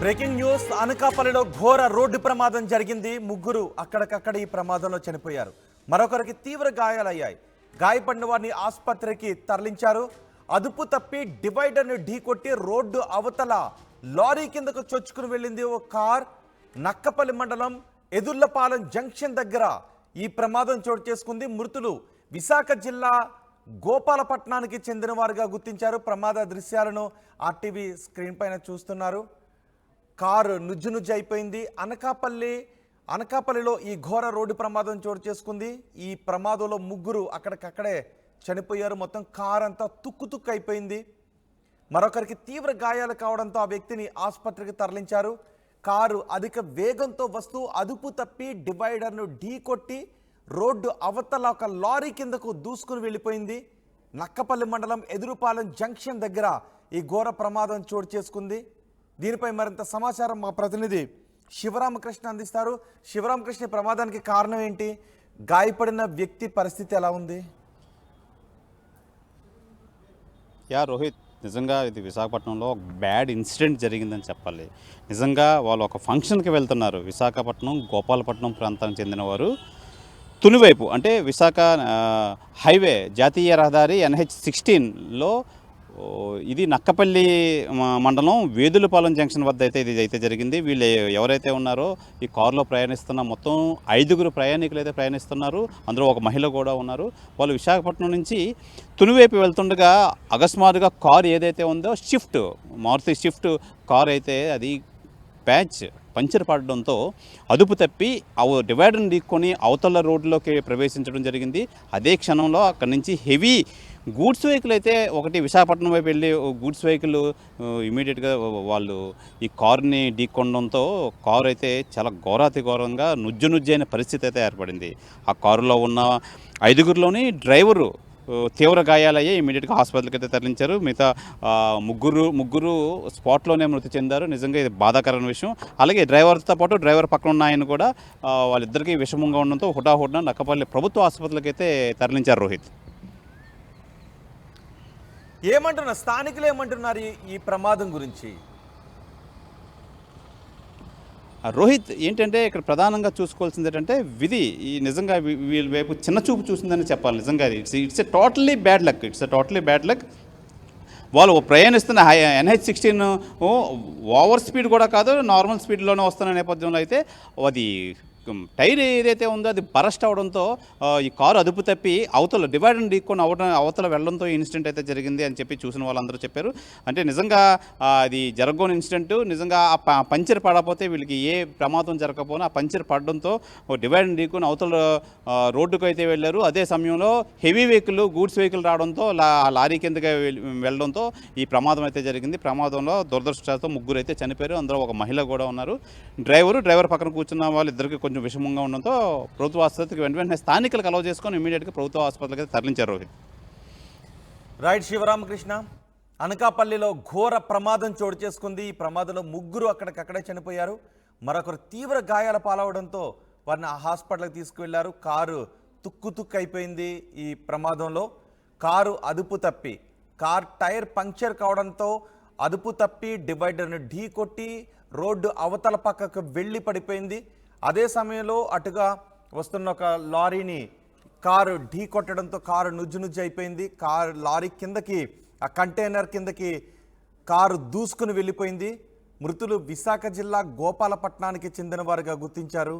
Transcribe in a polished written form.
Breaking news అనకాపల్లిలో ఘోర road ప్రమాదం జరిగింది. ముగ్గురు అక్కడికక్కడ ఈ ప్రమాదంలో చనిపోయారు. మరొకరికి తీవ్ర గాయాలయ్యాయి. గాయపడిన వారిని ఆసుపత్రికి తరలించారు. అదుపు తప్పి డివైడర్ను ఢీకొట్టి రోడ్డు అవతల లారీ కిందకు చొచ్చుకుని వెళ్ళింది ఓ కార్. నక్కపల్లి మండలం ఎదుర్లపాలెం జంక్షన్ దగ్గర ఈ ప్రమాదం చోటు చేసుకుంది. మృతులు విశాఖ జిల్లా గోపాలపట్నానికి చెందిన వారుగా గుర్తించారు. ప్రమాద దృశ్యాలను ఆర్టీవీ స్క్రీన్ పైన చూస్తున్నారు. కారు నుజ్జు అయిపోయింది. అనకాపల్లిలో ఈ ఘోర రోడ్డు ప్రమాదం చోటు చేసుకుంది. ఈ ప్రమాదంలో ముగ్గురు అక్కడికక్కడే చనిపోయారు. మొత్తం కారు అంతా తుక్కు అయిపోయింది. మరొకరికి తీవ్ర గాయాలు కావడంతో ఆ వ్యక్తిని ఆసుపత్రికి తరలించారు. కారు అధిక వేగంతో వస్తూ అదుపు తప్పి డివైడర్ను ఢీకొట్టి రోడ్డు అవతల ఒక లారీ కిందకు దూసుకుని వెళ్ళిపోయింది. నక్కపల్లి మండలం ఎదురుపాలెం జంక్షన్ దగ్గర ఈ ఘోర ప్రమాదం చోటు చేసుకుంది. దీనిపై మరింత సమాచారం మా ప్రతినిధి శివరామకృష్ణ అందిస్తారు. శివరామకృష్ణ, ప్రమాదానికి కారణం ఏంటి? గాయపడిన వ్యక్తి పరిస్థితి ఎలా ఉంది? రోహిత్, నిజంగా ఇది విశాఖపట్నంలో ఒక బ్యాడ్ ఇన్సిడెంట్ జరిగిందని చెప్పాలి. నిజంగా వాళ్ళు ఒక ఫంక్షన్కి వెళ్తున్నారు. విశాఖపట్నం గోపాలపట్నం ప్రాంతానికి చెందినవారు. తునివైపు అంటే విశాఖ హైవే జాతీయ రహదారి NH-16లో ఇది నక్కపల్లి మండలం వేదులపాలెం జంక్షన్ వద్ద అయితే జరిగింది. వీళ్ళు ఎవరైతే ఉన్నారో ఈ కారులో ప్రయాణిస్తున్న మొత్తం 5 ప్రయాణికులు అయితే ప్రయాణిస్తున్నారు. అందులో ఒక మహిళ కూడా ఉన్నారు. వాళ్ళు విశాఖపట్నం నుంచి తునివైపు వెళ్తుండగా అకస్మాత్తుగా కారు ఏదైతే ఉందో మారుతి షిఫ్ట్ కారు అయితే అది పంచర్ పడడంతో అదుపు తప్పి డివైడర్ని ఢీక్కొని అవతల రోడ్లోకి ప్రవేశించడం జరిగింది. అదే క్షణంలో అక్కడి నుంచి హెవీ గూడ్స్ వెహికల్ అయితే ఒకటి విశాఖపట్నం వైపు వెళ్ళి గూడ్స్ వెహికల్ ఇమీడియట్గా వాళ్ళు ఈ కారుని ఢీకొనడంతో కారు అయితే చాలా ఘోరంగా నుజ్జైన పరిస్థితి అయితే ఏర్పడింది. ఆ కారులో ఉన్న 5 డ్రైవరు తీవ్ర గాయాలయ్యాయి. ఇమీడియట్గా హాస్పిటల్కి అయితే తరలించారు. మిగతా ముగ్గురు స్పాట్లోనే మృతి చెందారు. నిజంగా ఇది బాధాకరమైన విషయం. అలాగే డ్రైవర్తో పాటు డ్రైవర్ పక్కన ఉన్న ఆయన కూడా వాళ్ళిద్దరికీ విషమంగా ఉండడంతో హుటాహుటిన నక్కపల్లి ప్రభుత్వ ఆసుపత్రికి అయితే తరలించారు. రోహిత్, ఏమంటున్నారు స్థానికులు, ఏమంటున్నారు ఈ ప్రమాదం గురించి? రోహిత్, ఏంటంటే ఇక్కడ ప్రధానంగా చూసుకోవాల్సింది ఏంటంటే విధి నిజంగా వీళ్ళ వైపు చిన్న చూపు చూసిందని చెప్పాలి. నిజంగా it's a totally bad luck. వాళ్ళు ప్రయాణిస్తున్న NH-16 ఓవర్ స్పీడ్ కూడా కాదు, నార్మల్ స్పీడ్లోనే వస్తున్న నేపథ్యంలో అయితే అది టైర్ ఏదైతే ఉందో అది బరస్ట్ అవడంతో ఈ కారు అదుపు తప్పి అవతల డివైడర్ని ఢీక్కొని అవతల వెళ్ళడంతో ఈ ఇన్సిడెంట్ అయితే జరిగింది అని చెప్పి చూసిన వాళ్ళందరూ చెప్పారు. అంటే నిజంగా అది జరగని ఇన్సిడెంట్. నిజంగా ఆ పంచర్ పడకపోతే వీళ్ళకి ఏ ప్రమాదం జరగకపోయినా ఆ పంచర్ పడడంతో డివైడర్ని ఢీక్కొని అవతల రోడ్డుకు అయితే వెళ్ళారు. అదే సమయంలో హెవీ వెహికల్ గూడ్స్ వెహికల్ రావడంతో లారీ కిందకి వెళ్ళడంతో ఈ ప్రమాదం అయితే జరిగింది. ప్రమాదంలో దురదృష్టవశాత్తు 3 అయితే చనిపోయారు. అందులో ఒక మహిళ కూడా ఉన్నారు. డ్రైవర్ పక్కన కూర్చున్న వాళ్ళిద్దరికి కొంచెం విషమంగా ఉండడంతో ప్రభుత్వ ఆసుపత్రికి వెంటనే స్థానికులకు అలౌ చేసుకొని ఇమీడియట్గా ప్రభుత్వ ఆసుపత్రికి తరలించారు. రోహిత్, రైట్ శివరామకృష్ణ. అనకాపల్లిలో ఘోర ప్రమాదం చోటు చేసుకుంది. ఈ ప్రమాదంలో 3 అక్కడికక్కడే చనిపోయారు. మరొకరు తీవ్ర గాయాల పాలవడంతో వారిని హాస్పిటల్కి తీసుకువెళ్లారు. కారు తుక్కు అయిపోయింది. ఈ ప్రమాదంలో కారు అదుపు తప్పి కార్ టైర్ పంక్చర్ కావడంతో అదుపు తప్పి డివైడర్ను ఢీకొట్టి రోడ్డు అవతల పక్కకు వెళ్ళి పడిపోయింది. అదే సమయంలో అటుగా వస్తున్న ఒక లారీని కారు ఢీ కొట్టడంతో కారు నుజ్జు అయిపోయింది. లారీ కిందకి, ఆ కంటైనర్ కిందకి కారు దూసుకుని వెళ్ళిపోయింది. మృతులు విశాఖ జిల్లా గోపాలపట్నానికి చెందిన వారుగా గుర్తించారు